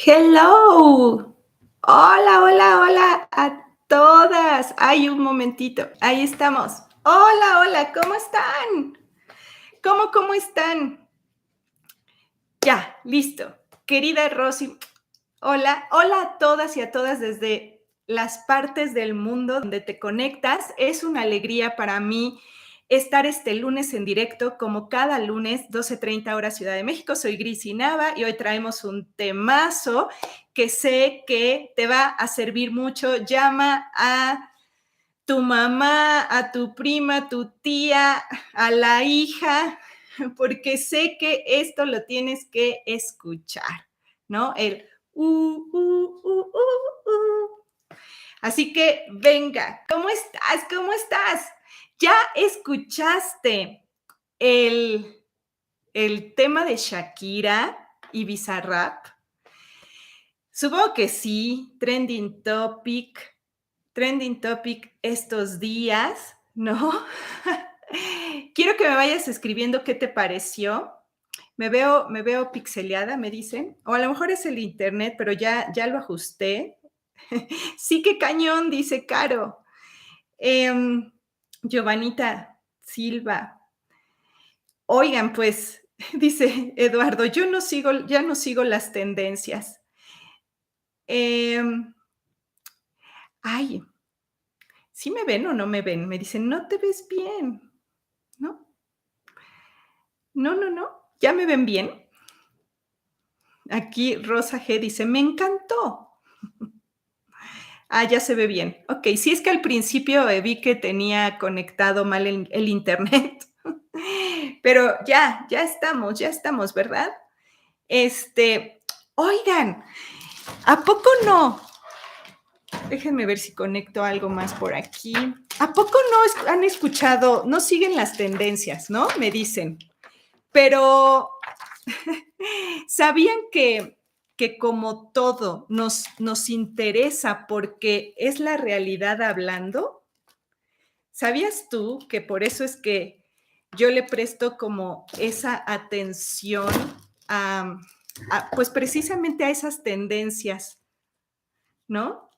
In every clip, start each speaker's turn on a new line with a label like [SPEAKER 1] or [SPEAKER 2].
[SPEAKER 1] Hello. Hola, hola, hola a todas. Ay, un momentito. Ahí estamos. Hola, hola, ¿cómo están? ¿Cómo están? Ya, listo. Querida Rosy, hola, hola a todas y a todas desde las partes del mundo donde te conectas. Es una alegría para mí estar este lunes en directo, como cada lunes, 12:30 hora Ciudad de México. Soy Grisi Nava y hoy traemos un temazo que sé que te va a servir mucho. Llama a tu mamá, a tu prima, a tu tía, a la hija, porque sé que esto lo tienes que escuchar, ¿no? El Así que venga, ¿cómo estás? ¿Cómo estás? ¿Ya escuchaste el, el tema de Shakira y Bizarrap? Supongo que sí, trending topic estos días, ¿no? Quiero que me vayas escribiendo qué te pareció. Me veo pixeleada, me dicen. O a lo mejor es el internet, pero ya lo ajusté. Sí, qué cañón, dice Caro. Em, Giovanita Silva. Oigan, pues, dice Eduardo, ya no sigo las tendencias. Em, ay, ¿sí me ven o no me ven? Me dicen, no te ves bien, ¿no? No, no, no. ¿Ya me ven bien? Aquí Rosa G dice, me encantó. Ah, ya se ve bien. Ok, sí es que al principio vi que tenía conectado mal el internet, pero ya estamos, ¿verdad? Este, oigan, ¿a poco no? Déjenme ver si conecto algo más por aquí. ¿A poco no han escuchado, no siguen las tendencias, ¿no? Me dicen. Pero, ¿sabían que como todo nos interesa porque es la realidad hablando? ¿Sabías tú que por eso es que yo le presto como esa atención a, pues precisamente a esas tendencias, ¿no?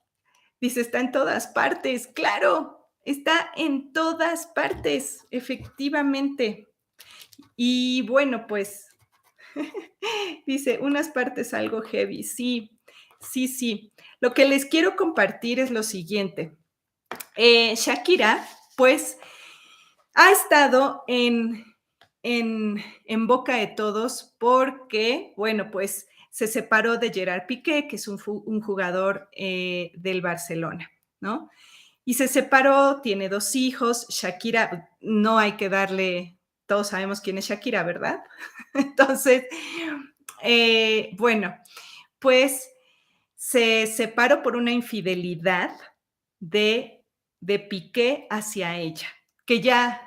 [SPEAKER 1] Dice, está en todas partes. Claro, está en todas partes, efectivamente. Y bueno, pues dice, unas partes algo heavy. Sí, sí, sí. Lo que les quiero compartir es lo siguiente. Shakira, pues, ha estado en boca de todos porque, bueno, pues se separó de Gerard Piqué, que es un jugador del Barcelona, ¿no? Y se separó, tiene dos hijos. Shakira, no hay que darle, todos sabemos quién es Shakira, ¿verdad? Entonces, bueno, pues se separó por una infidelidad de, de Piqué hacia ella, que ya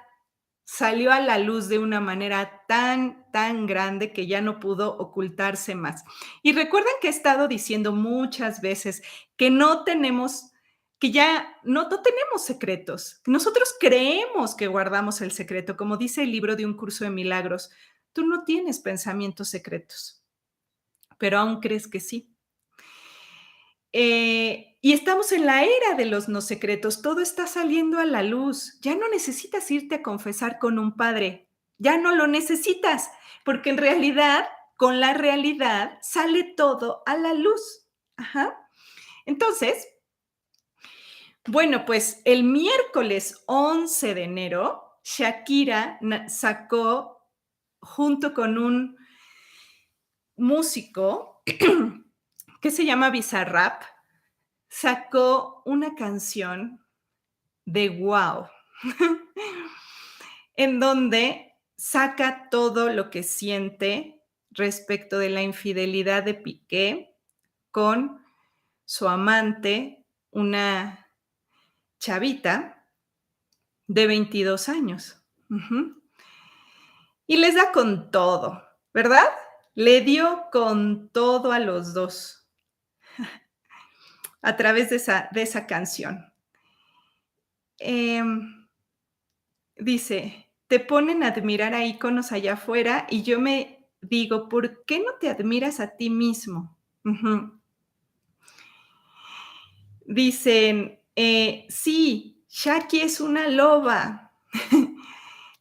[SPEAKER 1] salió a la luz de una manera tan grande que ya no pudo ocultarse más. Y recuerden que he estado diciendo muchas veces que no tenemos, que ya no tenemos secretos. Nosotros creemos que guardamos el secreto, como dice el libro de Un Curso de Milagros. Tú no tienes pensamientos secretos, pero aún crees que sí. Y estamos en la era de los no secretos, todo está saliendo a la luz. Ya no necesitas irte a confesar con un padre, ya no lo necesitas, porque en realidad, con la realidad, sale todo a la luz. Ajá. Entonces, bueno, pues el miércoles 11 de enero, Shakira sacó junto con un músico que se llama Bizarrap, sacó una canción de wow, en donde saca todo lo que siente respecto de la infidelidad de Piqué con su amante, una chavita de 22 años. Ujú. Y les da con todo, ¿verdad? Le dio con todo a los dos a través de esa canción. Em, Dice, te ponen a admirar a íconos allá afuera y yo me digo, ¿por qué no te admiras a ti mismo? Ujú. Dicen, sí, Shaki es una loba.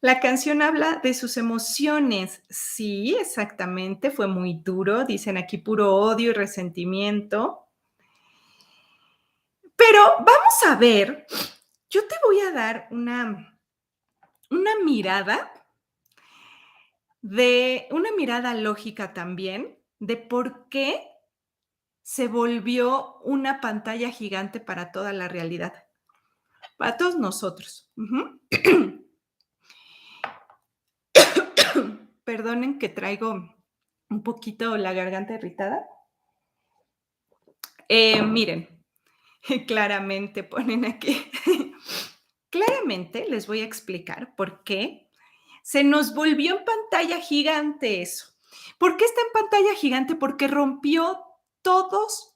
[SPEAKER 1] La canción habla de sus emociones. Sí, exactamente, fue muy duro. Dicen aquí puro odio y resentimiento. Pero vamos a ver, yo te voy a dar una mirada una mirada lógica también de por qué se volvió una pantalla gigante para toda la realidad, para todos nosotros. Ujú. Perdonen que traigo un poquito la garganta irritada. Miren, claramente ponen aquí, claramente les voy a explicar por qué se nos volvió en pantalla gigante eso. ¿Por qué está en pantalla gigante? Porque rompió todos,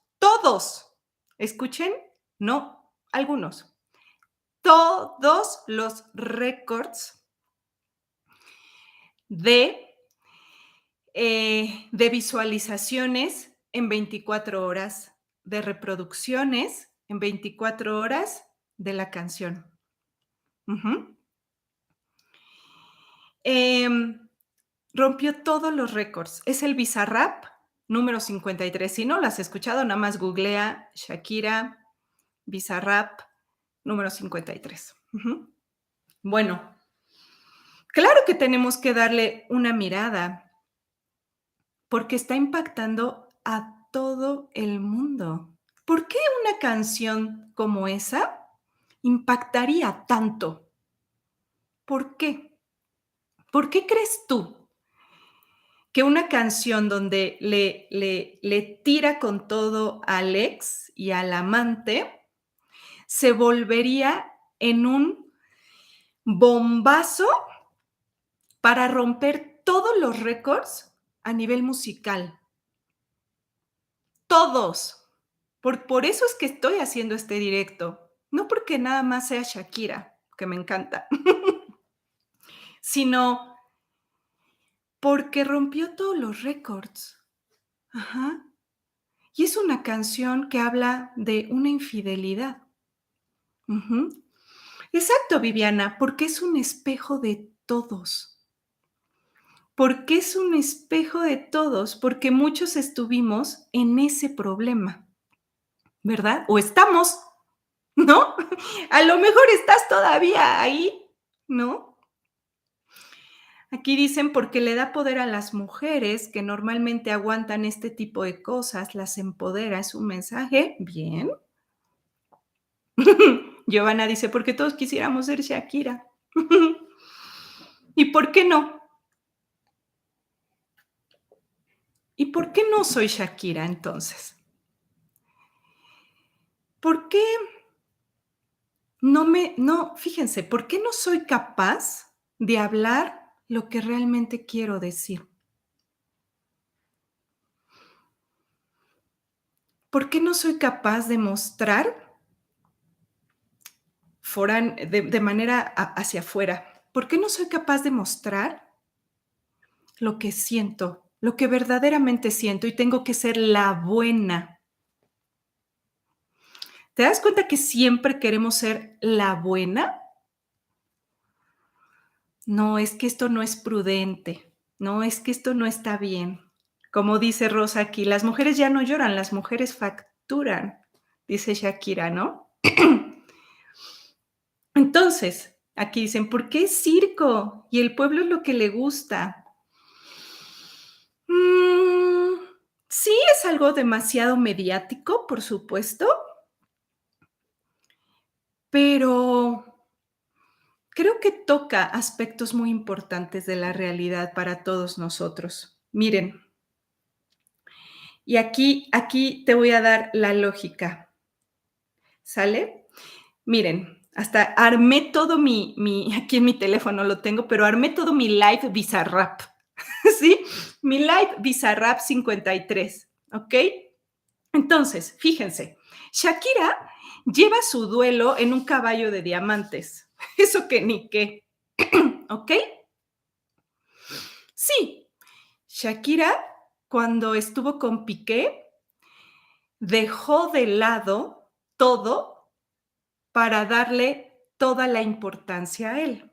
[SPEAKER 1] escuchen, no algunos, todos los récords de, de visualizaciones en 24 horas, de reproducciones en 24 horas de la canción. Ujú. Em, Rompió todos los récords. Es el Bizarrap número 53. Si no lo has escuchado, nada más googlea Shakira Bizarrap número 53. Ujú. Bueno, claro que tenemos que darle una mirada porque está impactando a todo el mundo. ¿Por qué una canción como esa impactaría tanto? ¿Por qué? ¿Por qué crees tú que una canción donde le tira con todo al ex y al amante se volvería en un bombazo para romper todos los récords a nivel musical? Todos. Por eso es que estoy haciendo este directo. No porque nada más sea Shakira, que me encanta, sino porque rompió todos los récords. Ajá. Y es una canción que habla de una infidelidad. Ujú. Exacto, Viviana, porque es un espejo de todos. Porque es un espejo de todos, porque muchos estuvimos en ese problema, ¿verdad? O estamos, ¿no? A lo mejor estás todavía ahí, ¿no? Aquí dicen porque le da poder a las mujeres que normalmente aguantan este tipo de cosas, las empodera, es un mensaje, bien. Giovanna dice, porque todos quisiéramos ser Shakira. ¿Y por qué no? ¿Y por qué no soy Shakira entonces? ¿Por qué fíjense, por qué no soy capaz de hablar lo que realmente quiero decir? ¿Por qué no soy capaz de mostrar de manera hacia afuera? ¿Por qué no soy capaz de mostrar lo que siento, lo que verdaderamente siento y tengo que ser la buena? ¿Te das cuenta que siempre queremos ser la buena? No, es que esto no es prudente. No, es que esto no está bien. Como dice Rosa aquí, las mujeres ya no lloran, las mujeres facturan, dice Shakira, ¿no? Entonces, aquí dicen, ¿por qué es circo? Y el pueblo es lo que le gusta. Mm, sí, es algo demasiado mediático, por supuesto, pero creo que toca aspectos muy importantes de la realidad para todos nosotros. Miren, y aquí te voy a dar la lógica, ¿sale? Miren, hasta armé todo aquí en mi teléfono lo tengo, pero armé todo mi live Bizarrap, ¿sí? Mi live Bizarrap 53, ¿ok? Entonces, fíjense, Shakira lleva su duelo en un caballo de diamantes. Eso que ni qué, ¿ok? Sí, Shakira, cuando estuvo con Piqué, dejó de lado todo para darle toda la importancia a él,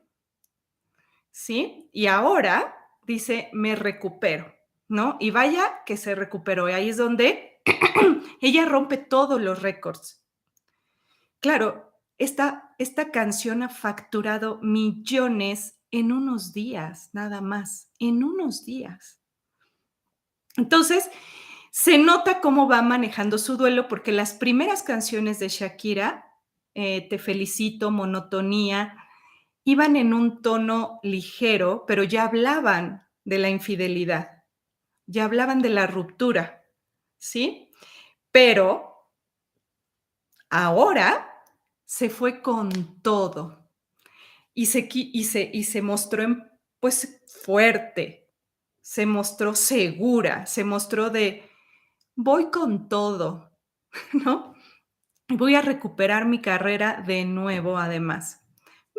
[SPEAKER 1] ¿sí? Y ahora dice, me recupero, ¿no? Y vaya que se recuperó. Y ahí es donde ella rompe todos los récords. Claro, esta canción ha facturado millones en unos días, nada más, en unos días. Entonces, se nota cómo va manejando su duelo, porque las primeras canciones de Shakira, Te felicito, Monotonía, iban en un tono ligero, pero ya hablaban de la infidelidad, ya hablaban de la ruptura, ¿sí? Pero ahora se fue con todo y se mostró pues fuerte, se mostró segura, se mostró de voy con todo, ¿no? Voy a recuperar mi carrera de nuevo, además.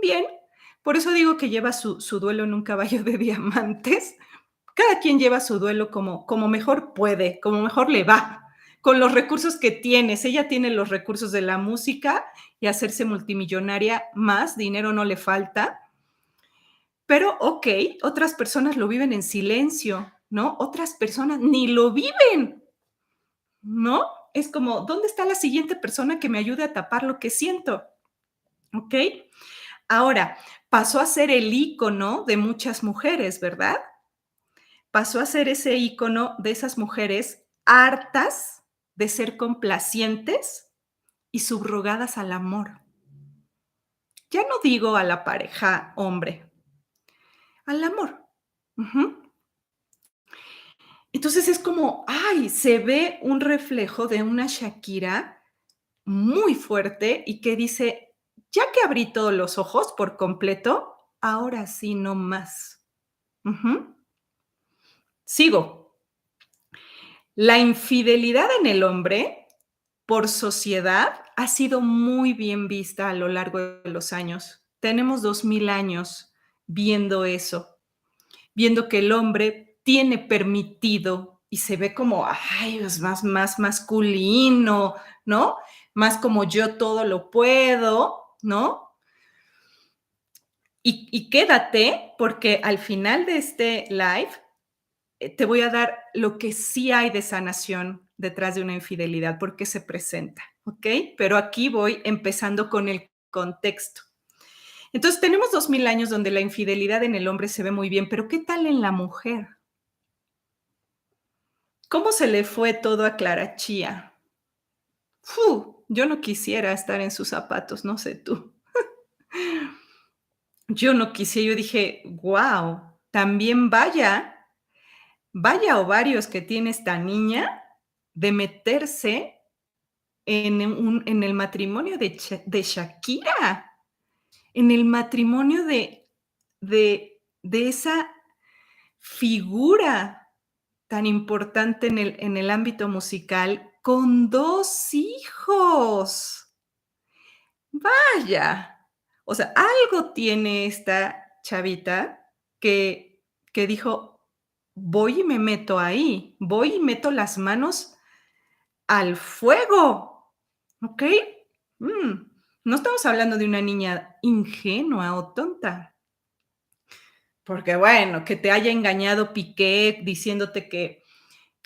[SPEAKER 1] Bien, por eso digo que lleva su duelo en un caballo de diamantes. Cada quien lleva su duelo como mejor puede, como mejor le va, con los recursos que tienes. Ella tiene los recursos de la música y hacerse multimillonaria más, dinero no le falta. Pero okey, otras personas lo viven en silencio, ¿no? Otras personas ni lo viven, ¿no? Es como, ¿dónde está la siguiente persona que me ayude a tapar lo que siento? ¿Okey? Ahora, pasó a ser el ícono de muchas mujeres, ¿verdad? Pasó a ser ese ícono de esas mujeres hartas de ser complacientes y subrogadas al amor. Ya no digo a la pareja hombre, al amor. Ujú. Entonces es como, ay, se ve un reflejo de una Shakira muy fuerte y que dice, ya que abrí todos los ojos por completo, ahora sí, no más. Ujú. Sigo. La infidelidad en el hombre, por sociedad, ha sido muy bien vista a lo largo de los años. Tenemos 2000 años viendo eso, viendo que el hombre tiene permitido y se ve como, ay, es más masculino, ¿no? Más como yo todo lo puedo, ¿no? Y quédate, porque al final de este live te voy a dar lo que sí hay de sanación detrás de una infidelidad, porque se presenta, ¿ok? Pero aquí voy empezando con el contexto. Entonces, tenemos 2000 años donde la infidelidad en el hombre se ve muy bien, pero ¿qué tal en la mujer? ¿Cómo se le fue todo a Clara Chía? Yo no quisiera estar en sus zapatos, no sé tú. Yo no quisiera, yo dije, wow, también vaya ovarios que tiene esta niña de meterse en el matrimonio de Shakira, en el matrimonio de esa figura tan importante en el ámbito musical, con 2 hijos. Vaya, o sea, algo tiene esta chavita que dijo: "Voy y me meto ahí, voy y meto las manos al fuego", ¿ok? Mm, no estamos hablando de una niña ingenua o tonta, porque bueno, que te haya engañado Piqué diciéndote que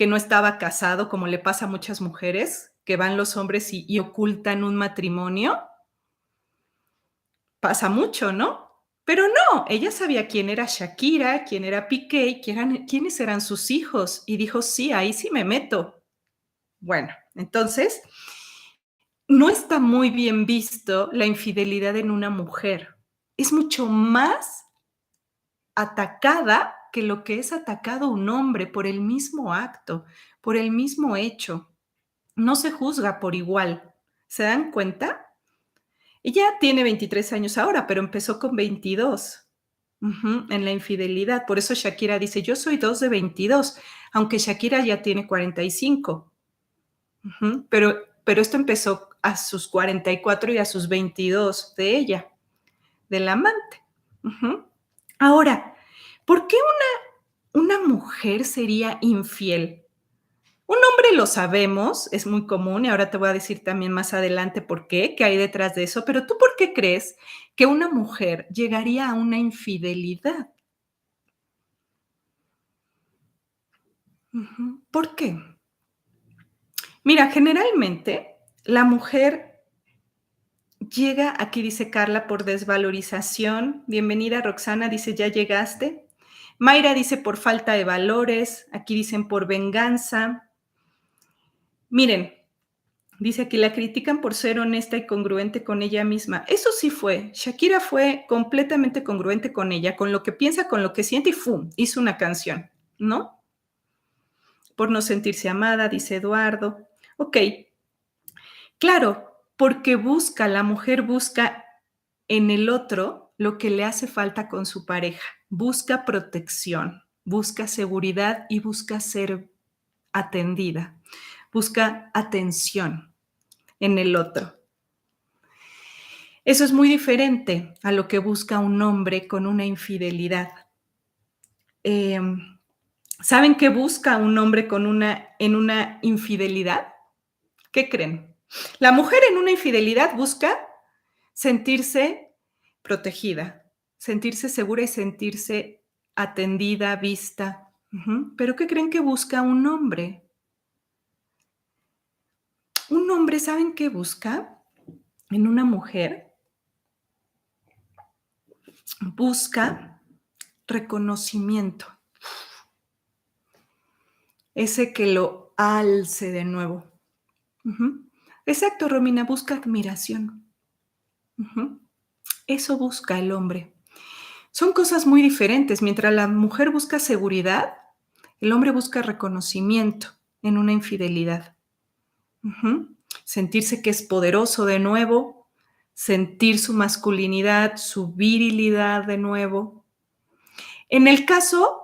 [SPEAKER 1] no estaba casado, como le pasa a muchas mujeres, que van los hombres y ocultan un matrimonio, pasa mucho, ¿no? Pero no, ella sabía quién era Shakira, quién era Piqué y quiénes eran sus hijos, y dijo: "Sí, ahí sí me meto". Bueno, entonces, no está muy bien visto la infidelidad en una mujer. Es mucho más atacada que lo que es atacado un hombre por el mismo acto, por el mismo hecho. No se juzga por igual. ¿Se dan cuenta? Ella tiene 23 años ahora, pero empezó con 22. Ujú, en la infidelidad. Por eso Shakira dice: "Yo soy 2 de 22", aunque Shakira ya tiene 45. Ujú, pero esto empezó a sus 44 y a sus 22 de ella, del amante. Ujú. Ahora, ¿por qué una mujer sería infiel? Un hombre lo sabemos, es muy común y ahora te voy a decir también más adelante por qué hay detrás de eso, pero ¿tú por qué crees que una mujer llegaría a una infidelidad? Ujú, ¿por qué? Mira, generalmente la mujer llega, aquí dice Carla, por desvalorización. Bienvenida, Roxana, dice, ¿ya llegaste? Mayra dice por falta de valores, aquí dicen por venganza. Miren, dice aquí, la critican por ser honesta y congruente con ella misma. Eso sí fue, Shakira fue completamente congruente con ella, con lo que piensa, con lo que siente y ¡fum! Hizo una canción, ¿no? Por no sentirse amada, dice Eduardo. Ok, claro, porque busca, la mujer busca en el otro lo que le hace falta con su pareja. Busca protección, busca seguridad y busca ser atendida. Busca atención en el otro. Eso es muy diferente a lo que busca un hombre con una infidelidad. Eh, ¿Saben qué busca un hombre en una infidelidad? ¿Qué creen? La mujer en una infidelidad busca sentirse protegida, sentirse segura y sentirse atendida, vista. ¿Pero qué creen que busca un hombre? Un hombre, ¿saben qué busca en una mujer? Busca reconocimiento, ese que lo alce de nuevo. Ujú. Exacto, Romina, busca admiración. Ujú. Eso busca el hombre. Son cosas muy diferentes. Mientras la mujer busca seguridad, el hombre busca reconocimiento en una infidelidad. Ujú. Sentirse que es poderoso de nuevo, sentir su masculinidad, su virilidad de nuevo. En el caso,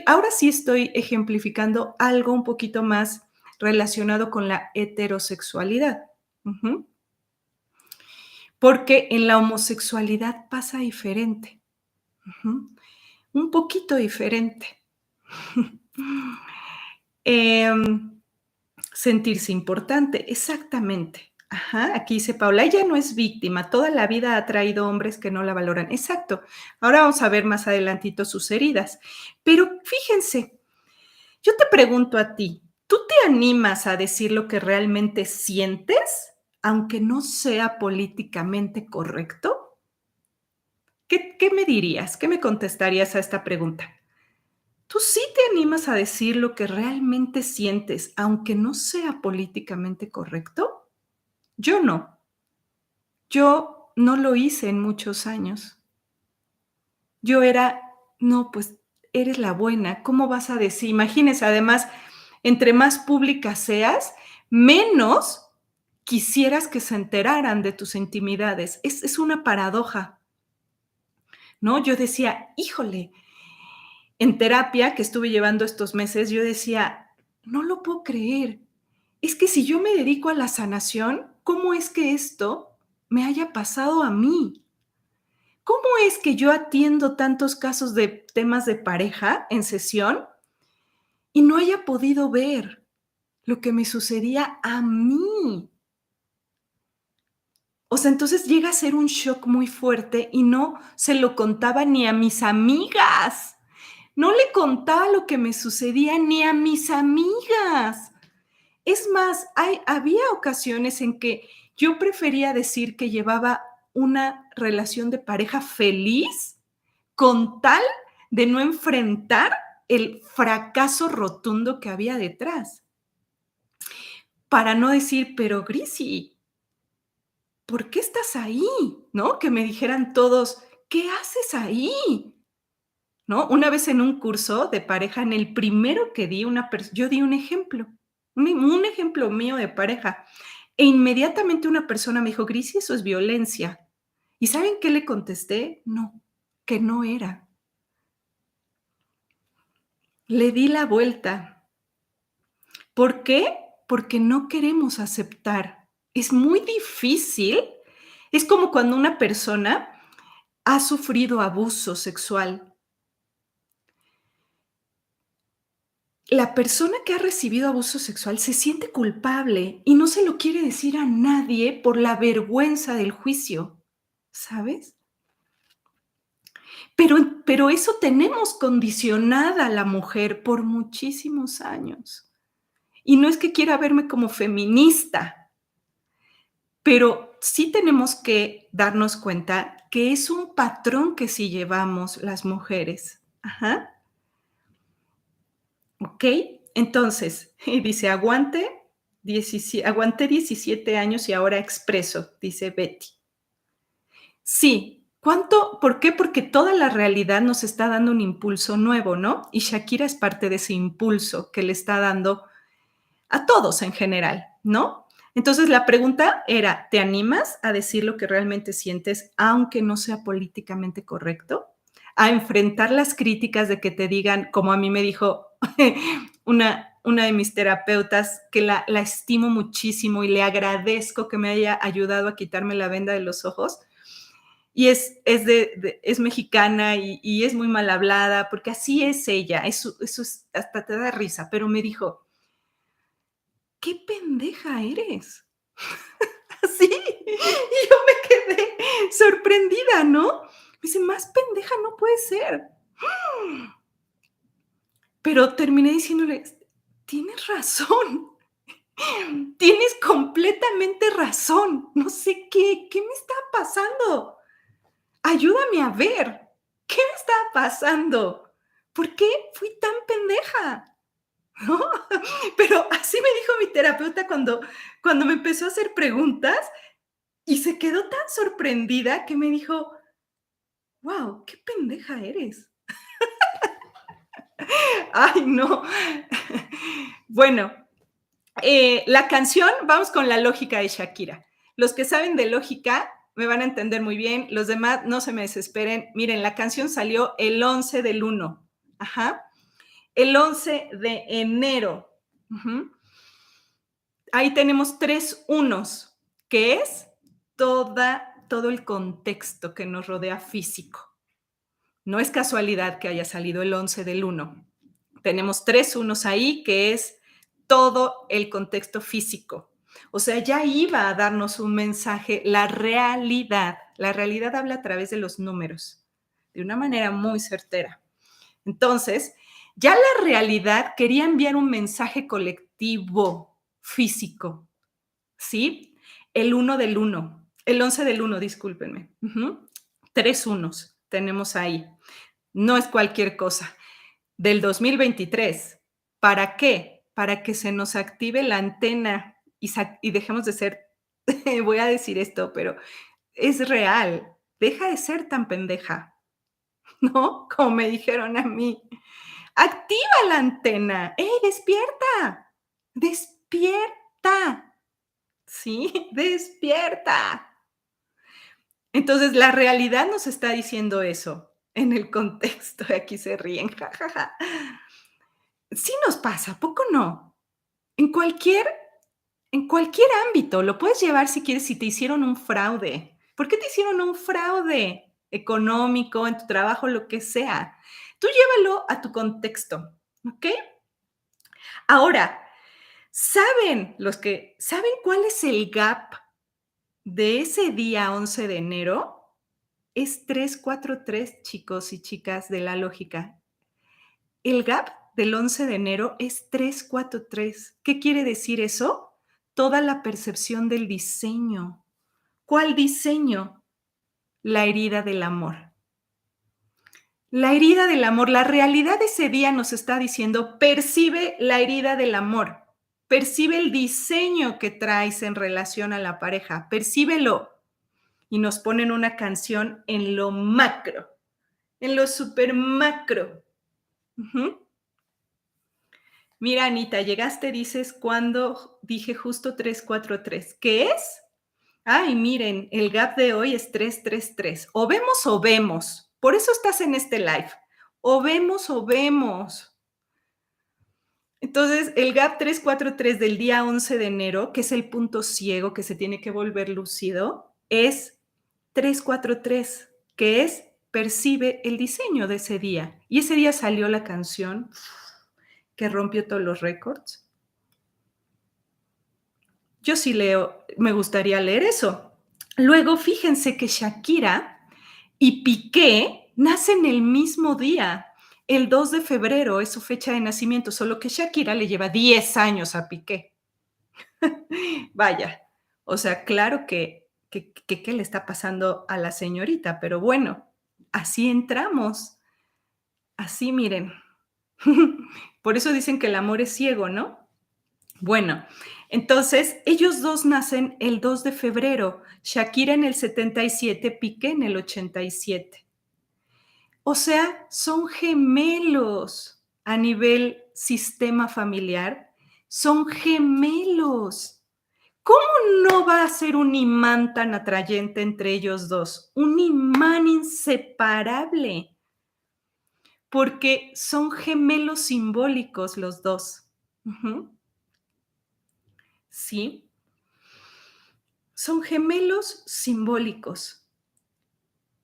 [SPEAKER 1] ahora sí estoy ejemplificando algo un poquito más relacionado con la heterosexualidad. Ujú. Porque en la homosexualidad pasa diferente. Ujú. Un poquito diferente. Em, Sentirse importante, exactamente. Ajá, aquí dice Paula, ella no es víctima, toda la vida ha traído hombres que no la valoran. Exacto. Ahora vamos a ver más adelantito sus heridas. Pero fíjense, yo te pregunto a ti, ¿tú te animas a decir lo que realmente sientes, aunque no sea políticamente correcto? ¿Qué me dirías? ¿Qué me contestarías a esta pregunta? ¿Tú sí te animas a decir lo que realmente sientes, aunque no sea políticamente correcto? Yo no. Yo no lo hice en muchos años. Yo era, no, pues eres la buena, ¿cómo vas a decir? Imagínense, además, entre más pública seas, menos quisieras que se enteraran de tus intimidades. Es una paradoja, ¿no? Yo decía, híjole, en terapia que estuve llevando estos meses, yo decía, no lo puedo creer. Es que si yo me dedico a la sanación, ¿cómo es que esto me haya pasado a mí? ¿Cómo es que yo atiendo tantos casos de temas de pareja en sesión y no haya podido ver lo que me sucedía a mí? O sea, entonces llega a ser un shock muy fuerte y no se lo contaba ni a mis amigas. No le contaba lo que me sucedía ni a mis amigas. Es más, había ocasiones en que yo prefería decir que llevaba una relación de pareja feliz con tal de no enfrentar el fracaso rotundo que había detrás. Para no decir, pero Grisi, ¿por qué estás ahí? ¿No? Que me dijeran todos, ¿qué haces ahí? ¿No? Una vez en un curso de pareja, en el primero que di, yo di un ejemplo, un ejemplo mío de pareja. E inmediatamente una persona me dijo, Grisi, eso es violencia. ¿Y saben qué le contesté? No, que no era. Le di la vuelta. ¿Por qué? Porque no queremos aceptar. Es muy difícil. Es como cuando una persona ha sufrido abuso sexual. la persona que ha recibido abuso sexual se siente culpable y no se lo quiere decir a nadie por la vergüenza del juicio, ¿sabes? Pero eso tenemos condicionada a la mujer por muchísimos años. Y no es que quiera verme como feminista, pero sí tenemos que darnos cuenta que es un patrón que sí llevamos las mujeres. Ajá, ¿ok? Entonces, dice, aguanté 17 años y ahora expreso, dice Betty. Sí, ¿cuánto? ¿Por qué? Porque toda la realidad nos está dando un impulso nuevo, ¿no? Y Shakira es parte de ese impulso que le está dando a todos en general, ¿no? Entonces la pregunta era, ¿te animas a decir lo que realmente sientes, aunque no sea políticamente correcto? A enfrentar las críticas de que te digan, como a mí me dijo una de mis terapeutas, que la estimo muchísimo y le agradezco que me haya ayudado a quitarme la venda de los ojos. Y es mexicana y es muy mal hablada, porque así es ella, eso es, hasta te da risa, pero me dijo, qué pendeja eres. Así. Y yo me quedé sorprendida, ¿no? Me dice, más pendeja no puede ser. Pero terminé diciéndole, tienes razón, tienes completamente razón. No sé qué me está pasando. Ayúdame a ver, ¿qué me está pasando? ¿Por qué fui tan pendeja? ¿No? Pero así me dijo mi terapeuta cuando me empezó a hacer preguntas. Y se quedó tan sorprendida que me dijo: "Guau, qué pendeja eres". Ay, no. Bueno, la canción, vamos con la lógica de Shakira. Los que saben de lógica me van a entender muy bien, los demás no se me desesperen. Miren, la canción salió el 11 del 1. Ajá. El 11 de enero. Ujú. Ahí tenemos 3 unos, que es todo el contexto que nos rodea físico. No es casualidad que haya salido el 11 del 1. Tenemos 3 unos ahí, que es todo el contexto físico. O sea, ya iba a darnos un mensaje, la realidad. La realidad habla a través de los números, de una manera muy certera. Entonces, ya la realidad quería enviar un mensaje colectivo, físico, ¿sí? El 1 del 1, el 11 del 1, discúlpenme. Ujú. 3 unos tenemos ahí. No es cualquier cosa. Del 2023. ¿Para qué? Para que se nos active la antena y dejemos de ser, voy a decir esto, pero es real. Deja de ser tan pendeja, ¿no? Como me dijeron a mí. Activa la antena. ¡Ey, despierta! Despierta. Sí, despierta. Entonces, la realidad nos está diciendo eso en el contexto. Aquí se ríen, jajaja. Sí nos pasa, ¿a poco no? En cualquier en cualquier ámbito, lo puedes llevar si quieres, si te hicieron un fraude. ¿Por qué te hicieron un fraude económico, en tu trabajo, lo que sea? Tú llévalo a tu contexto, ¿ok? Ahora, ¿saben cuál es el gap de ese día 11 de enero? Es 343, chicos y chicas de la lógica. El gap del 11 de enero es 343. ¿Qué quiere decir eso? Toda la percepción del diseño. ¿Cuál diseño? La herida del amor. La herida del amor, la realidad de ese día nos está diciendo, percibe la herida del amor, percibe el diseño que traes en relación a la pareja, percíbelo. Y nos ponen una canción en lo macro, en lo super macro. Ujú. Mira, Anita, llegaste, dices, cuando dije justo 343. ¿Qué es? Ay, miren, el gap de hoy es 333. O vemos o vemos. Por eso estás en este live. O vemos o vemos. Entonces, el gap 343 del día 11 de enero, que es el punto ciego que se tiene que volver lúcido, es 343, que es percibe el diseño de ese día. Y ese día salió la canción que rompió todos los récords. Yo sí leo, me gustaría leer eso. Luego, fíjense que Shakira y Piqué nacen el mismo día. El 2 de febrero es su fecha de nacimiento, solo que Shakira le lleva 10 años a Piqué. Vaya, o sea, claro que qué le está pasando a la señorita, pero bueno, así entramos. Así, miren. Por eso dicen que el amor es ciego, ¿no? Bueno, entonces ellos dos nacen el 2 de febrero, Shakira en el 77, Piqué en el 87. O sea, son gemelos a nivel sistema familiar, son gemelos. ¿Cómo no va a ser un imán tan atrayente entre ellos dos? Un imán inseparable, porque son gemelos simbólicos los dos. Ujú. Sí, son gemelos simbólicos.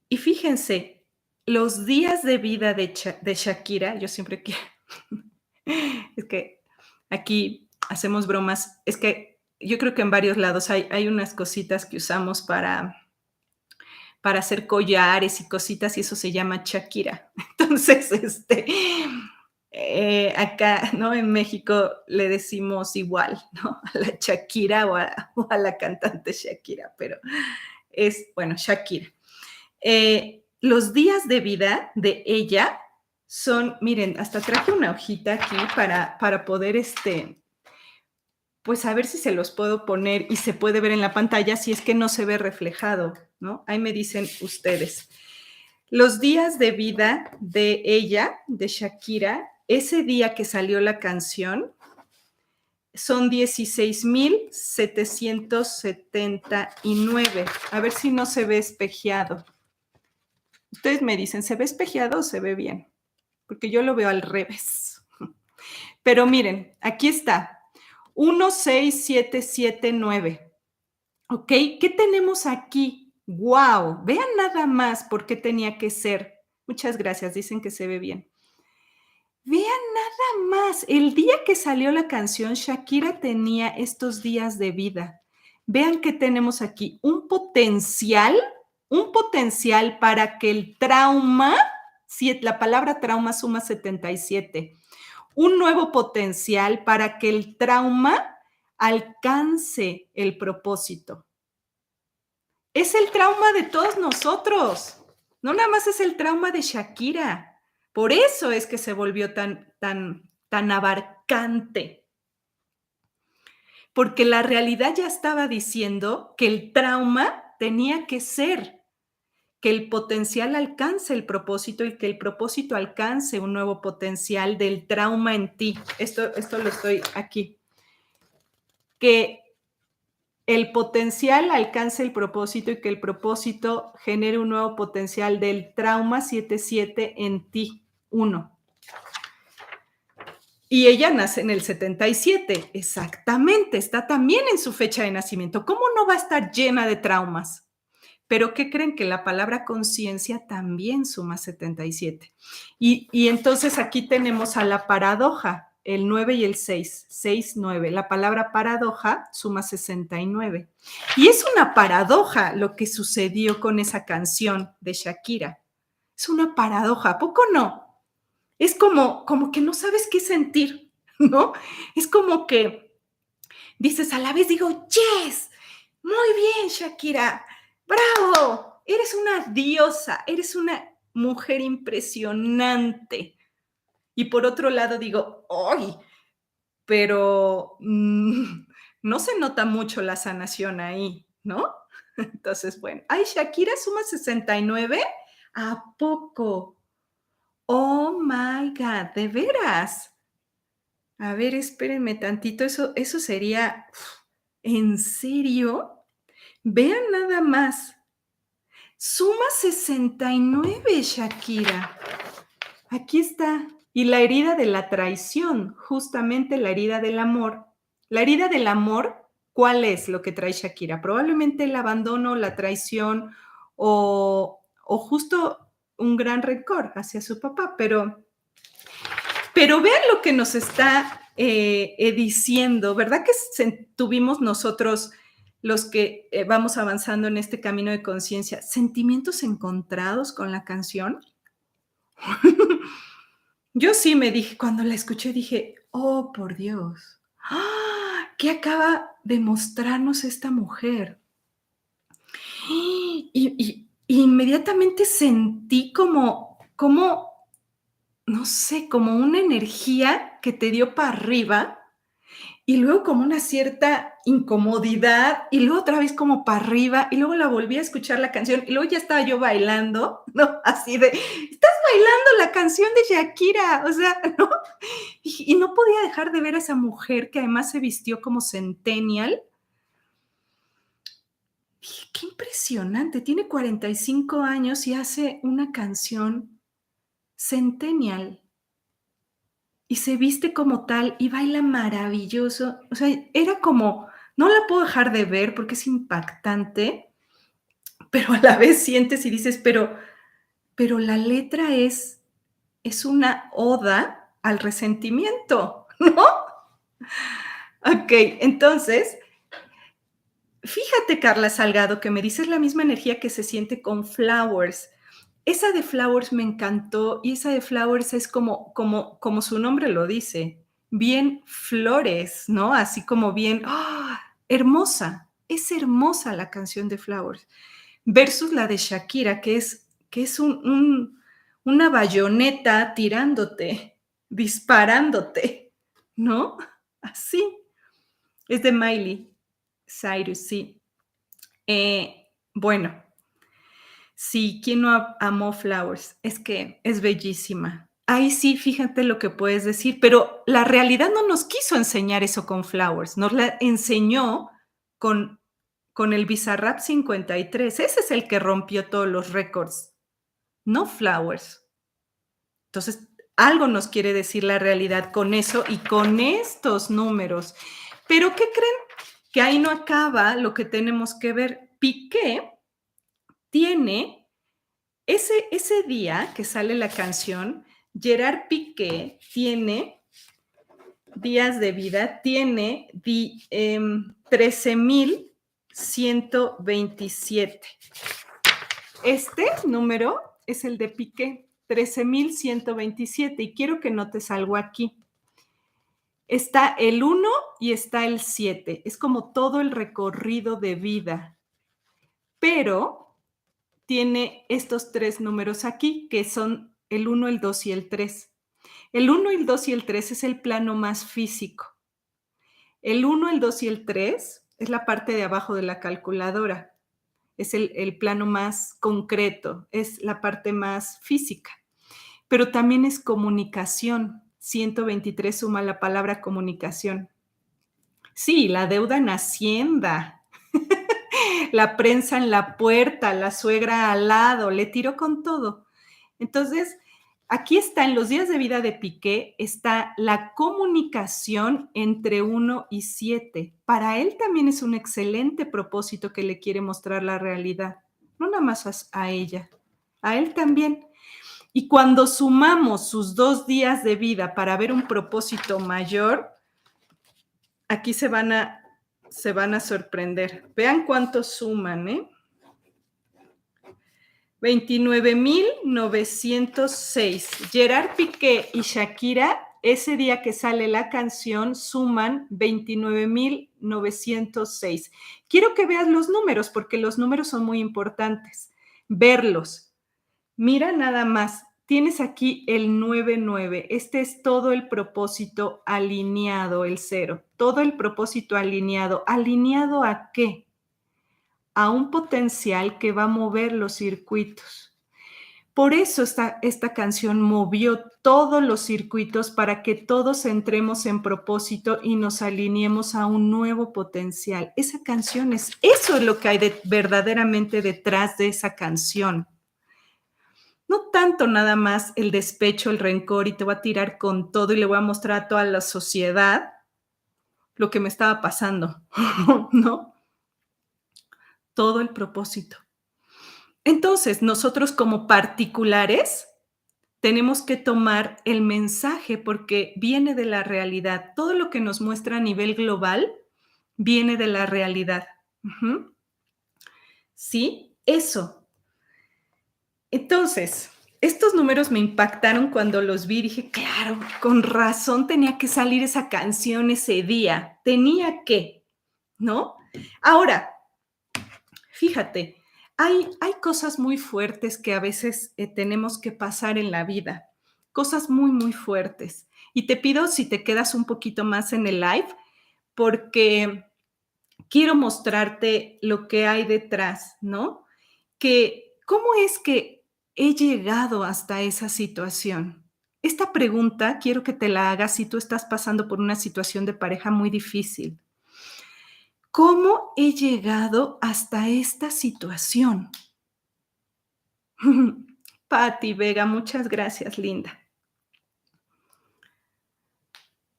[SPEAKER 1] Y fíjense, los días de vida de Shakira, yo siempre quiero, es que aquí hacemos bromas, es que yo creo que en varios lados hay unas cositas que usamos para hacer collares y cositas y eso se llama Shakira. Entonces, acá, ¿no? En México le decimos igual, ¿no? A la Shakira o a la cantante Shakira, pero es, bueno, Shakira. Los días de vida de ella son, miren, hasta traje una hojita aquí para poder, pues a ver si se los puedo poner y se puede ver en la pantalla si es que no se ve reflejado, ¿no? Ahí me dicen ustedes. Los días de vida de ella, de Shakira, ese día que salió la canción, son 16,779. A ver si no se ve espejeado. Ustedes me dicen, ¿se ve espejeado o se ve bien? Porque yo lo veo al revés. Pero miren, aquí está. 16779. ¿Ok? ¿Qué tenemos aquí? ¡Wow! Vean nada más por qué tenía que ser. Muchas gracias, dicen que se ve bien. Vean nada más, el día que salió la canción, Shakira tenía estos días de vida. Vean que tenemos aquí un potencial para que el trauma, si la palabra trauma suma 77, un nuevo potencial para que el trauma alcance el propósito. Es el trauma de todos nosotros, no nada más es el trauma de Shakira. Por eso es que se volvió tan abarcante. Porque la realidad ya estaba diciendo que el trauma tenía que ser, que el potencial alcance el propósito y que el propósito alcance un nuevo potencial del trauma en ti. Esto lo estoy aquí. Que el potencial alcance el propósito y que el propósito genere un nuevo potencial del trauma 77 en ti. 1. Y ella nace en el 77, exactamente, está también en su fecha de nacimiento. ¿Cómo no va a estar llena de traumas? Pero ¿qué creen? Que la palabra conciencia también suma 77. Y entonces aquí tenemos a la paradoja, el 9 y el 6, 6, 9. La palabra paradoja suma 69. Y es una paradoja lo que sucedió con esa canción de Shakira. Es una paradoja, ¿a poco no? Es como que no sabes qué sentir, ¿no? Es como que dices a la vez, digo, yes, muy bien, Shakira, bravo, eres una diosa, eres una mujer impresionante. Y por otro lado digo, ¡ay! Pero no se nota mucho la sanación ahí, ¿no? Entonces, bueno, ay, Shakira suma 69, ¿a poco? Oh my God, ¿de veras? A ver, espérenme tantito, eso sería, ¿en serio? Vean nada más. Suma 69, Shakira. Aquí está. Y la herida de la traición, justamente la herida del amor. La herida del amor, ¿cuál es lo que trae Shakira? Probablemente el abandono, la traición o justo un gran rencor hacia su papá, pero Pero vean lo que nos está diciendo, ¿verdad que tuvimos nosotros los que vamos avanzando en este camino de conciencia, sentimientos encontrados con la canción? Yo sí me dije, cuando la escuché dije, oh, por Dios, ¡ah! ¿Qué acaba de mostrarnos esta mujer? Y inmediatamente sentí como, no sé, como una energía que te dio para arriba y luego como una cierta incomodidad y luego otra vez como para arriba y luego la volví a escuchar la canción y luego ya estaba yo bailando, ¿no? Así de, estás bailando la canción de Shakira, o sea, ¿no? Y no podía dejar de ver a esa mujer que además se vistió como centennial. Dije, qué impresionante, tiene 45 años y hace una canción centennial y se viste como tal y baila maravilloso. O sea, era como, no la puedo dejar de ver porque es impactante, pero a la vez sientes y dices, pero la letra es una oda al resentimiento, ¿no? Ok, entonces, fíjate, Carla Salgado, que me dices la misma energía que se siente con Flowers. Esa de Flowers me encantó y esa de Flowers es como su nombre lo dice, bien flores, ¿no? Así como bien, ¡ah! Hermosa. Es hermosa la canción de Flowers. Versus la de Shakira, que es una bayoneta tirándote, disparándote, ¿no? Así. Es de Miley Cyrus, sí. Bueno, sí, ¿quién no amó Flowers? Es que es bellísima. Ahí sí, fíjate lo que puedes decir, pero la realidad no nos quiso enseñar eso con Flowers, nos la enseñó con, con el Bizarrap 53. Ese es el que rompió todos los récords, no Flowers. Entonces, algo nos quiere decir la realidad con eso y con estos números. Pero ¿qué creen? Que ahí no acaba lo que tenemos que ver. Piqué tiene ese día que sale la canción, Gerard Piqué tiene días de vida, tiene 13,127. Este número es el de Piqué, 13,127. Y quiero que notes algo aquí. Está el 1 y está el 7. Es como todo el recorrido de vida. Pero tiene estos tres números aquí, que son el 1, el 2 y el 3. El 1, el 2 y el 3 es el plano más físico. El 1, el 2 y el 3 es la parte de abajo de la calculadora. Es el plano más concreto, es la parte más física. Pero también es comunicación. 123 suma la palabra comunicación. Sí, la deuda en Hacienda, la prensa en la puerta, la suegra al lado, le tiró con todo. Entonces, aquí está, en los días de vida de Piqué, está la comunicación entre 1 y 7. Para él también es un excelente propósito que le quiere mostrar la realidad, no nada más a ella, a él también. Y cuando sumamos sus 2 días de vida para ver un propósito mayor, aquí se van a sorprender. Vean cuántos suman, ¿eh? 29,906. Gerard Piqué y Shakira, ese día que sale la canción, suman 29,906. Quiero que veas los números, porque los números son muy importantes. Verlos. Mira nada más. Tienes aquí el 99. Este es todo el propósito alineado, el 0. Todo el propósito alineado. ¿Alineado a qué? A un potencial que va a mover los circuitos. Por eso esta canción movió todos los circuitos para que todos entremos en propósito y nos alineemos a un nuevo potencial. Esa canción eso es lo que hay verdaderamente detrás de esa canción. No tanto nada más el despecho, el rencor y te voy a tirar con todo y le voy a mostrar a toda la sociedad lo que me estaba pasando, ¿no? Todo el propósito. Entonces, nosotros como particulares tenemos que tomar el mensaje porque viene de la realidad. Todo lo que nos muestra a nivel global viene de la realidad. Ujú. ¿Sí? Eso. Entonces, estos números me impactaron cuando los vi. Dije, claro, con razón tenía que salir esa canción ese día. Tenía que, ¿no? Ahora, fíjate, hay cosas muy fuertes que a veces tenemos que pasar en la vida, cosas muy, muy fuertes. Y te pido si te quedas un poquito más en el live, porque quiero mostrarte lo que hay detrás, ¿no? Que, ¿cómo es que he llegado hasta esa situación? Esta pregunta quiero que te la hagas si tú estás pasando por una situación de pareja muy difícil. ¿Cómo he llegado hasta esta situación? Patti Vega, muchas gracias, linda.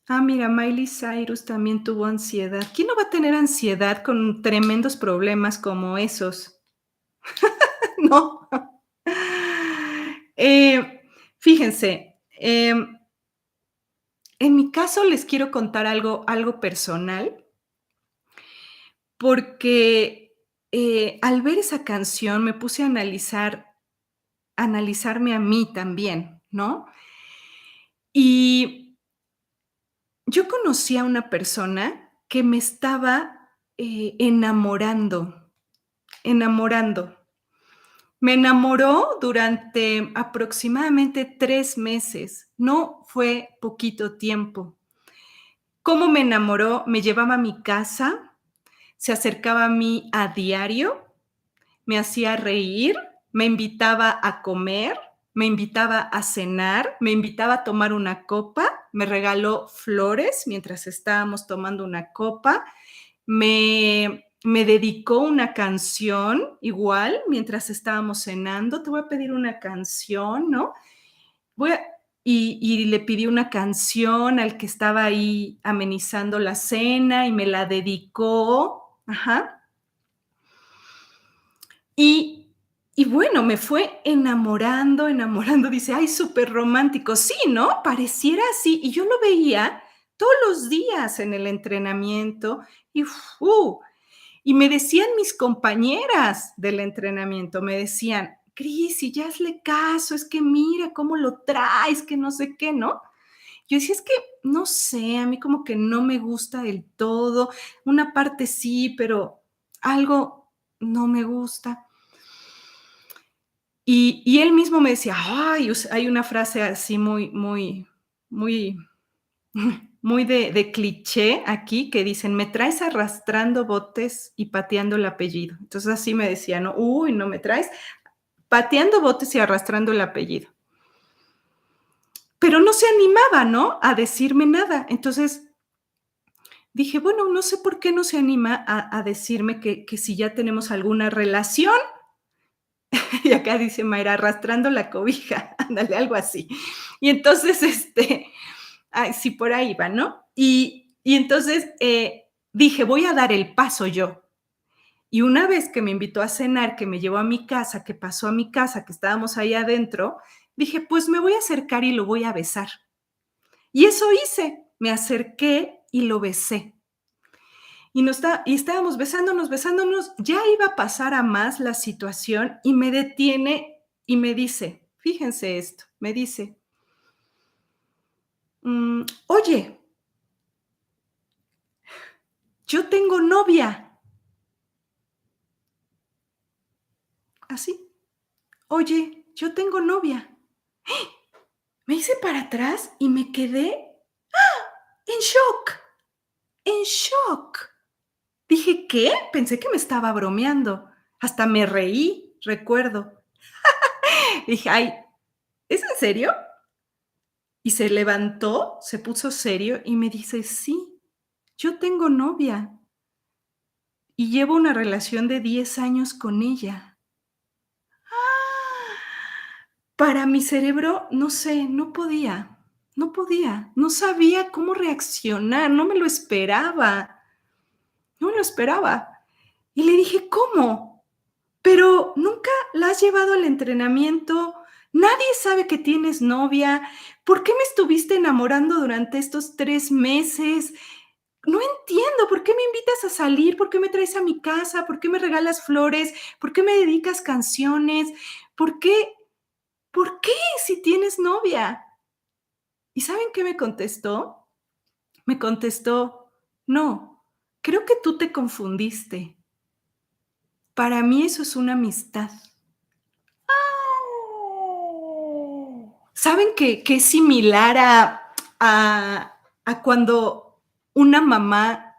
[SPEAKER 1] Ah, mira, Miley Cyrus también tuvo ansiedad. ¿Quién no va a tener ansiedad con tremendos problemas como esos? ¿No? Eh, fíjense, en mi caso les quiero contar algo personal, porque al ver esa canción me puse a analizarme a mí también, ¿no? Y yo conocí a una persona que me estaba enamorando. Me enamoró durante aproximadamente 3 meses, no fue poquito tiempo. ¿Cómo me enamoró? Me llevaba a mi casa, se acercaba a mí a diario, me hacía reír, me invitaba a comer, me invitaba a cenar, me invitaba a tomar una copa, me regaló flores mientras estábamos tomando una copa, me dedicó una canción igual mientras estábamos cenando, te voy a pedir una canción, ¿no? Voy a y le pedí una canción al que estaba ahí amenizando la cena y me la dedicó, ajá. Y y bueno, me fue enamorando, dice: "Ay, superromántico". Sí, ¿no? Pareciera así, y yo lo veía todos los días en el entrenamiento y y me decían mis compañeras del entrenamiento, me decían: "Cris, ya hazle caso, es que mira cómo lo traes, que no sé qué", ¿no? Yo decía: "Es que no sé, a mí como que no me gusta del todo, una parte sí, pero algo no me gusta". Y él mismo me decía: "Ay", hay una frase así muy muy de cliché aquí que dicen: "Me traes arrastrando botes y pateando el apellido". Entonces, así me decía, ¿no? "Uy, no me traes pateando botes y arrastrando el apellido". Pero no se animaba, ¿no? A decirme nada. Entonces, dije: "Bueno, no sé por qué no se anima a decirme que si ya tenemos alguna relación". Y acá dice Mayra: "Arrastrando la cobija", ándale, algo así. Y entonces, ay, sí, por ahí va, ¿no? Y entonces, dije: "Voy a dar el paso yo". Y una vez que me invitó a cenar, que me llevó a mi casa, que pasó a mi casa, que estábamos ahí adentro, dije: "Pues me voy a acercar y lo voy a besar". Y eso hice, me acerqué y lo besé. Y estábamos besándonos, ya iba a pasar a más la situación y me detiene y me dice, fíjense esto, me dice: "Oye, yo tengo novia", así, "Oye, yo tengo novia". Me hice para atrás y me quedé en shock, en shock. Dije: "¿Qué?". Pensé que me estaba bromeando, hasta me reí, recuerdo. Dije: "Ay, ¿es en serio?". Y se levantó, se puso serio y me dice: "Sí, yo tengo novia y llevo una relación de 10 años con ella". Para mi cerebro, no sé, no sabía cómo reaccionar, no me lo esperaba, no me lo esperaba. Y le dije: "¿Cómo? Pero, ¿nunca la has llevado al entrenamiento? Nadie sabe que tienes novia. ¿Por qué me estuviste enamorando durante estos 3 meses? No entiendo, ¿por qué me invitas a salir? ¿Por qué me traes a mi casa? ¿Por qué me regalas flores? ¿Por qué me dedicas canciones? ¿Por qué? ¿Por qué si tienes novia? ¿Y saben qué me contestó? Me contestó: "No, creo que tú te confundiste. Para mí eso es una amistad". ¿Saben que es similar a cuando una mamá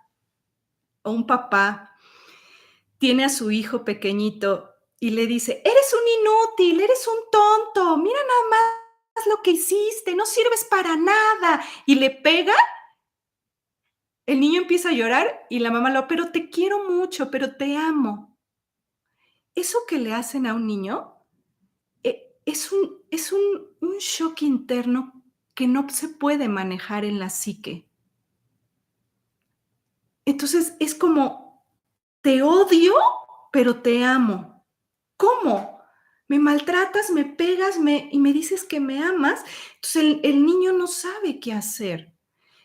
[SPEAKER 1] o un papá tiene a su hijo pequeñito y le dice: "Eres un inútil, eres un tonto, mira nada más lo que hiciste, no sirves para nada", y le pega, el niño empieza a llorar y la mamá lo: "Pero te quiero mucho, pero te amo". Eso que le hacen a un niño, es un shock interno que no se puede manejar en la psique. Entonces, es como: "Te odio, pero te amo". ¿Cómo? Me maltratas, me pegas, y me dices que me amas. Entonces, el niño no sabe qué hacer.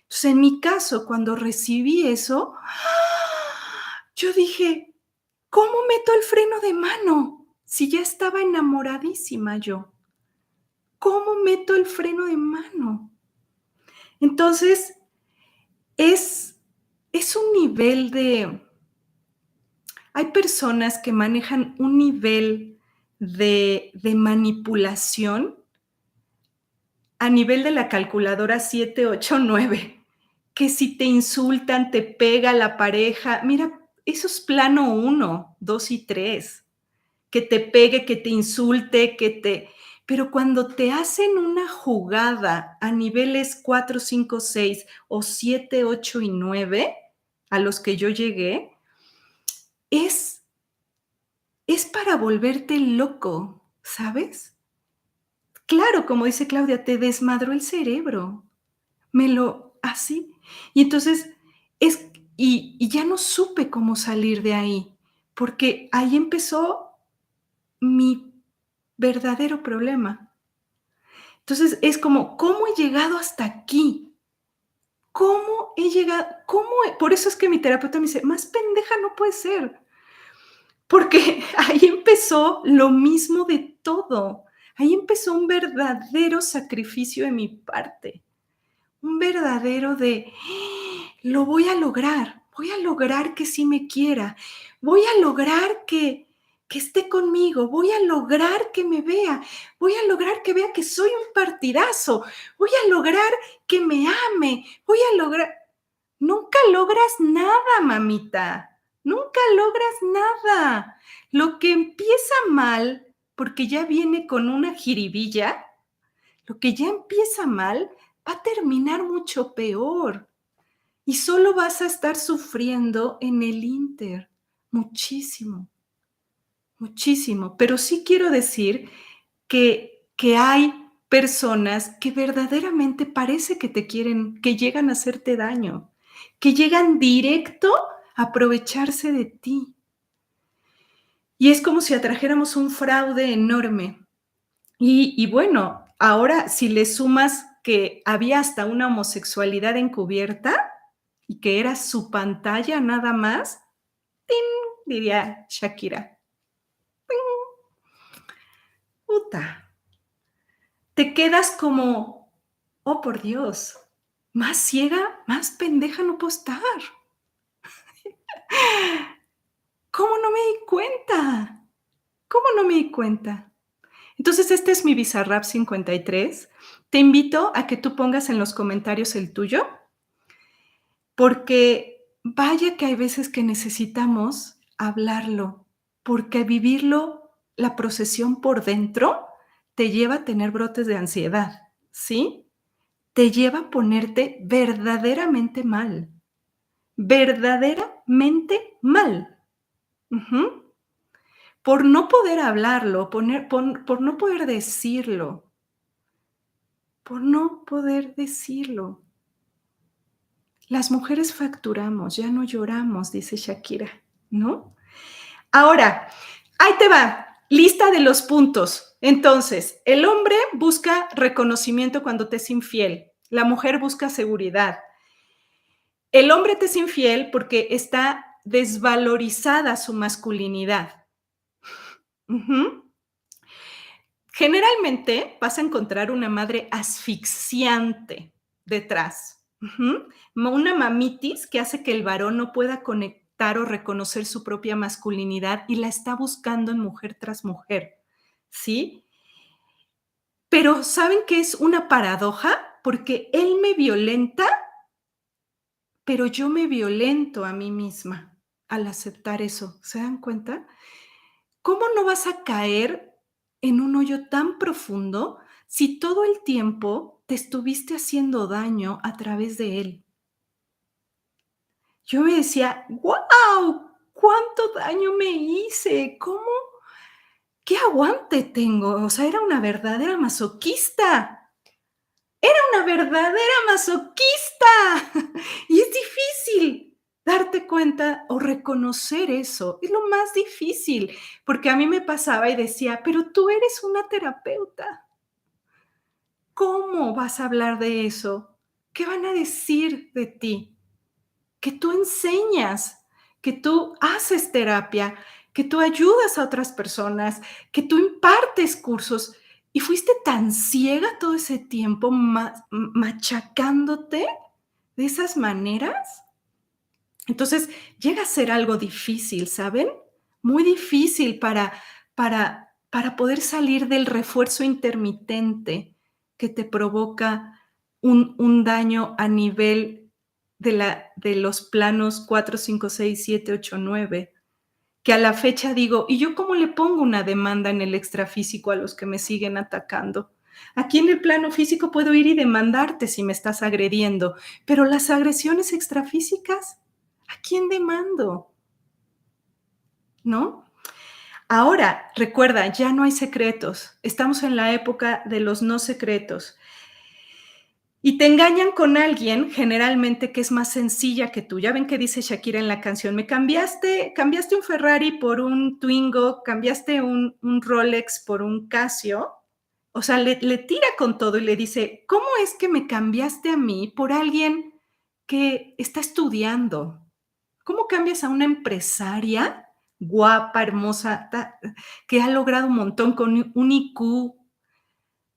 [SPEAKER 1] Entonces, en mi caso, cuando recibí eso, yo dije: "¿Cómo meto el freno de mano?". Si ya estaba enamoradísima yo. ¿Cómo meto el freno de mano? Entonces, es es un nivel de hay personas que manejan un nivel de manipulación a nivel de la calculadora 7, 8, 9, que si te insultan, te pega la pareja. Mira, eso es plano 1, 2 y 3, que te pegue, que te insulte, que te pero cuando te hacen una jugada a niveles 4, 5, 6 o 7, 8 y 9, a los que yo llegué, es es para volverte loco, ¿sabes? Claro, como dice Claudia, te desmadró el cerebro. Me lo así. Y entonces es y ya no supe cómo salir de ahí, porque ahí empezó mi verdadero problema. Entonces, es como, ¿cómo he llegado hasta aquí? ¿Cómo he llegado? ¿Cómo he? Por eso es que mi terapeuta me dice: "Más pendeja no puedes ser", porque ahí empezó lo mismo de todo. Ahí empezó un verdadero sacrificio de mi parte. Un verdadero de, lo voy a lograr que sí me quiera, voy a lograr que esté conmigo, voy a lograr que me vea, voy a lograr que vea que soy un partidazo, voy a lograr que me ame, voy a lograr. Nunca logras nada, mamita, nunca logras nada. Lo que empieza mal, porque ya viene con una jiribilla, lo que ya empieza mal va a terminar mucho peor y solo vas a estar sufriendo en el inter, muchísimo, muchísimo. Pero sí quiero decir que hay personas que verdaderamente parece que te quieren, que llegan a hacerte daño, que llegan directo a aprovecharse de ti. Y es como si atrajéramos un fraude enorme. Y bueno, ahora si le sumas que había hasta una homosexualidad encubierta y que era su pantalla nada más, diría Shakira, puta, te quedas como, oh por Dios, más ciega, más pendeja no puedo estar. ¿Cómo no me di cuenta? ¿Cómo no me di cuenta? Entonces, este es mi Bizarrap 53. Te invito a que tú pongas en los comentarios el tuyo. Porque vaya que hay veces que necesitamos hablarlo, porque vivirlo, la procesión por dentro, te lleva a tener brotes de ansiedad, ¿sí? Te lleva a ponerte verdaderamente mal. Ujú. Por no poder hablarlo, por no poder decirlo, por no poder decirlo. Las mujeres facturamos, ya no lloramos, dice Shakira, ¿no? Ahora, ahí te va. Lista de los puntos. Entonces, el hombre busca reconocimiento cuando te es infiel. La mujer busca seguridad. El hombre te es infiel porque está desvalorizada su masculinidad. Ujú. Generalmente vas a encontrar una madre asfixiante detrás. Ujú. Una mamitis que hace que el varón no pueda conectar o reconocer su propia masculinidad y la está buscando en mujer tras mujer, ¿sí? Pero, ¿saben qué es una paradoja? Porque él me violenta, pero yo me violento a mí misma al aceptar eso, ¿se dan cuenta? ¿Cómo no vas a caer en un hoyo tan profundo si todo el tiempo te estuviste haciendo daño a través de él? Yo me decía: "Guau, cuánto daño me hice, ¿cómo? ¿Qué aguante tengo?". O sea, era una verdadera masoquista. Era una verdadera masoquista. Y es difícil darte cuenta o reconocer eso. Es lo más difícil, porque a mí me pasaba y decía: "Pero tú eres una terapeuta, ¿cómo vas a hablar de eso? ¿Qué van a decir de ti? Que tú enseñas, que tú haces terapia, que tú ayudas a otras personas, que tú impartes cursos, y fuiste tan ciega todo ese tiempo machacándote de esas maneras". Entonces, llega a ser algo difícil, ¿saben? Muy difícil para poder salir del refuerzo intermitente que te provoca un daño a nivel de los planos 4, 5, 6, 7, 8, 9, que a la fecha digo: "¿Y yo cómo le pongo una demanda en el extrafísico a los que me siguen atacando?". Aquí en el plano físico puedo ir y demandarte si me estás agrediendo, pero las agresiones extrafísicas, ¿a quién demando? ¿No? Ahora, recuerda, ya no hay secretos. Estamos en la época de los no secretos. Y te engañan con alguien, generalmente, que es más sencilla que tú. Ya ven que dice Shakira en la canción: "Me cambiaste un Ferrari por un Twingo, cambiaste un Rolex por un Casio". O sea, le tira con todo y le dice: "¿Cómo es que me cambiaste a mí por alguien que está estudiando? ¿Cómo cambias a una empresaria guapa, hermosa, que ha logrado un montón con un IQ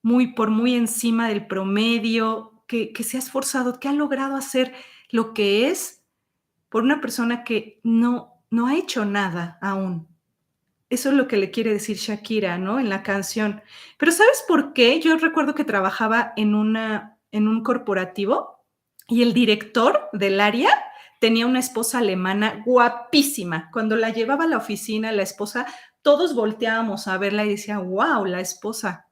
[SPEAKER 1] muy encima del promedio, que se ha esforzado, que ha logrado hacer lo que es, por una persona que no ha hecho nada aún?". Eso es lo que le quiere decir Shakira, ¿no? En la canción. Pero, ¿sabes por qué? Yo recuerdo que trabajaba en un corporativo y el director del área tenía una esposa alemana guapísima. Cuando la llevaba a la oficina, la esposa, todos volteábamos a verla y decía: "Guau, la esposa".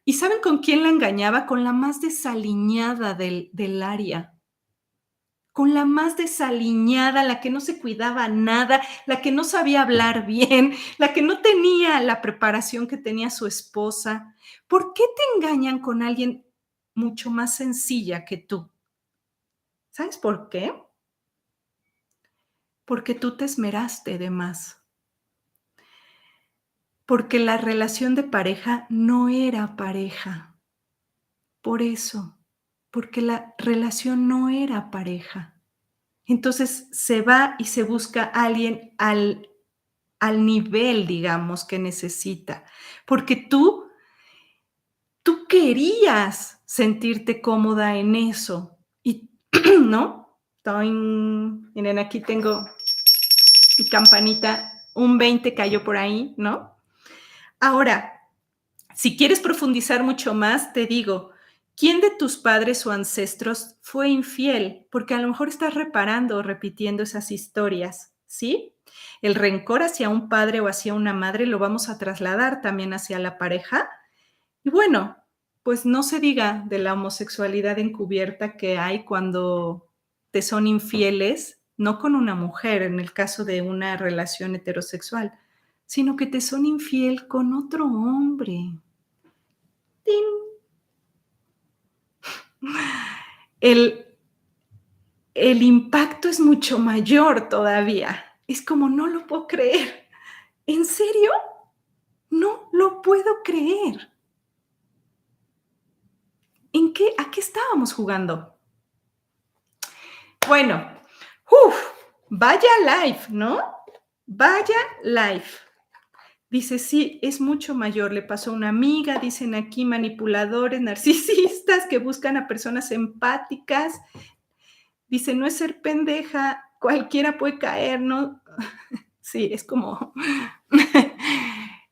[SPEAKER 1] ¿Y saben con quién la engañaba? Con la más desaliñada del área. Con la más desaliñada, la que no se cuidaba nada, la que no sabía hablar bien, la que no tenía la preparación que tenía su esposa. ¿Por qué te engañan con alguien mucho más sencilla que tú? ¿Sabes por qué? Porque tú te esmeraste de más. Porque la relación de pareja no era pareja. Por eso, porque la relación no era pareja. Entonces se va y se busca a alguien al nivel, digamos, que necesita, porque tú querías sentirte cómoda en eso y ¿no? Toin, miren, aquí tengo mi campanita, un 20 cayó por ahí, ¿no? Ahora, si quieres profundizar mucho más, te digo, ¿quién de tus padres o ancestros fue infiel? Porque a lo mejor estás reparando o repitiendo esas historias, ¿sí? El rencor hacia un padre o hacia una madre lo vamos a trasladar también hacia la pareja. Y bueno, pues no se diga de la homosexualidad encubierta que hay cuando te son infieles, no con una mujer, en el caso de una relación heterosexual, sino que te son infiel con otro hombre. ¡Tin! El el impacto es mucho mayor todavía. Es como, no lo puedo creer, ¿en serio? No lo puedo creer. ¿A qué estábamos jugando? Bueno, vaya live, ¿no? Vaya live. Dice, sí, es mucho mayor, le pasó a una amiga, dicen aquí manipuladores, narcisistas que buscan a personas empáticas. Dice, no es ser pendeja, cualquiera puede caer, ¿no? Sí, es como,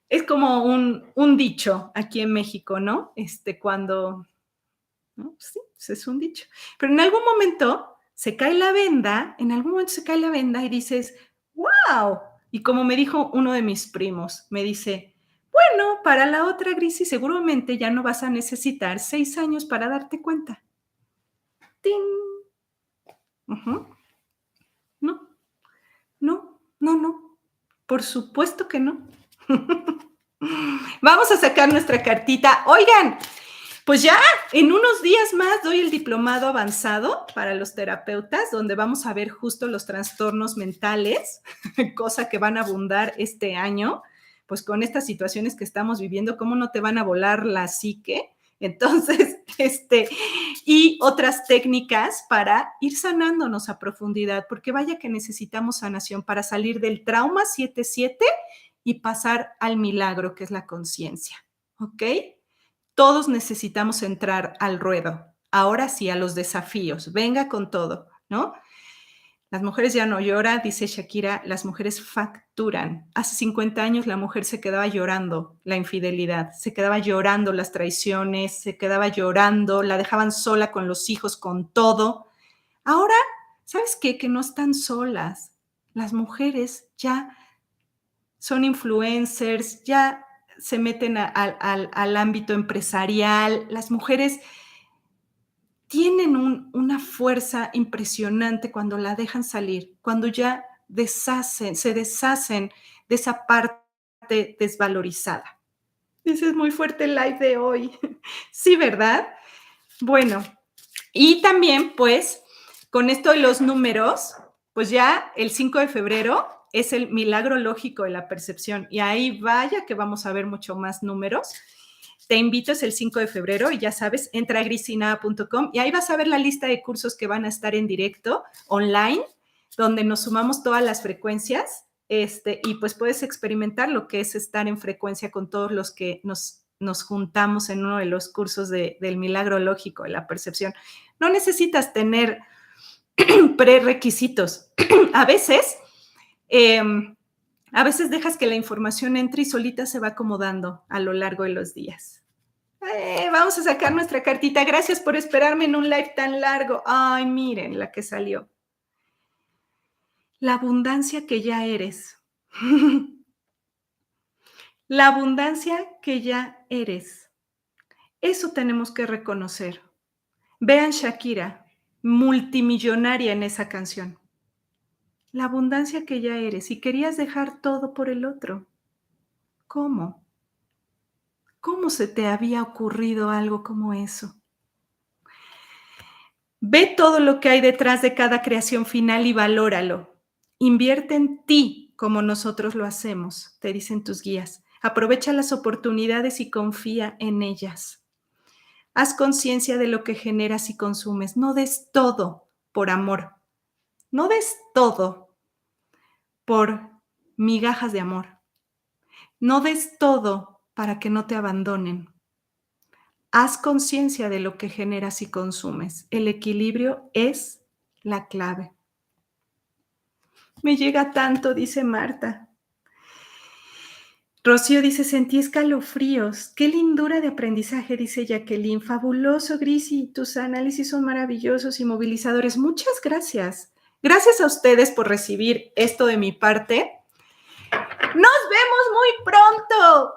[SPEAKER 1] es como un dicho aquí en México, ¿no? Cuando, ¿no? Sí, es un dicho. Pero en algún momento se cae la venda, en algún momento se cae la venda y dices, wow. Y como me dijo uno de mis primos, me dice, bueno, para la otra, Grisi, seguramente ya no vas a necesitar 6 años para darte cuenta. ¡Ting! Uh-huh. No, no. Por supuesto que no. Vamos a sacar nuestra cartita. Oigan, pues ya en unos días más doy el diplomado avanzado para los terapeutas, donde vamos a ver justo los trastornos mentales, cosa que van a abundar este año, pues con estas situaciones que estamos viviendo, ¿cómo no te van a volar la psique? Entonces, y otras técnicas para ir sanándonos a profundidad, porque vaya que necesitamos sanación para salir del trauma 7-7 y pasar al milagro que es la conciencia, ¿ok? Todos necesitamos entrar al ruedo. Ahora sí, a los desafíos. Venga con todo, ¿no? Las mujeres ya no lloran, dice Shakira, las mujeres facturan. Hace 50 años la mujer se quedaba llorando la infidelidad, se quedaba llorando las traiciones, se quedaba llorando, la dejaban sola con los hijos, con todo. Ahora, ¿sabes qué? Que no están solas. Las mujeres ya son influencers, ya se meten al ámbito empresarial. Las mujeres tienen una fuerza impresionante cuando la dejan salir, cuando ya se deshacen de esa parte desvalorizada. Ese es muy fuerte el live de hoy. Sí, ¿verdad? Bueno, y también, pues, con esto de los números, pues ya el 5 de febrero es el milagro lógico de la percepción. Y ahí vaya que vamos a ver mucho más números. Te invito, es el 5 de febrero y ya sabes, entra a grisinada.com y ahí vas a ver la lista de cursos que van a estar en directo, online, donde nos sumamos todas las frecuencias y pues puedes experimentar lo que es estar en frecuencia con todos los que nos juntamos en uno de los cursos del milagro lógico, de la percepción. No necesitas tener prerequisitos. A veces, dejas que la información entre y solita se va acomodando a lo largo de los días. Vamos a sacar nuestra cartita. Gracias por esperarme en un live tan largo. Ay, miren la que salió. La abundancia que ya eres. La abundancia que ya eres. Eso tenemos que reconocer. Vean Shakira, multimillonaria en esa canción. La abundancia que ya eres y querías dejar todo por el otro. ¿Cómo? ¿Cómo se te había ocurrido algo como eso? Ve todo lo que hay detrás de cada creación final y valóralo. Invierte en ti como nosotros lo hacemos, te dicen tus guías. Aprovecha las oportunidades y confía en ellas. Haz conciencia de lo que generas y consumes. No des todo por amor. No des todo por migajas de amor. No des todo para que no te abandonen. Haz conciencia de lo que generas y consumes. El equilibrio es la clave. Me llega tanto, dice Marta. Rocío dice, sentí escalofríos. Qué lindura de aprendizaje, dice Jacqueline. Fabuloso, Grisi. Tus análisis son maravillosos y movilizadores. Muchas gracias. Gracias a ustedes por recibir esto de mi parte. ¡Nos vemos muy pronto!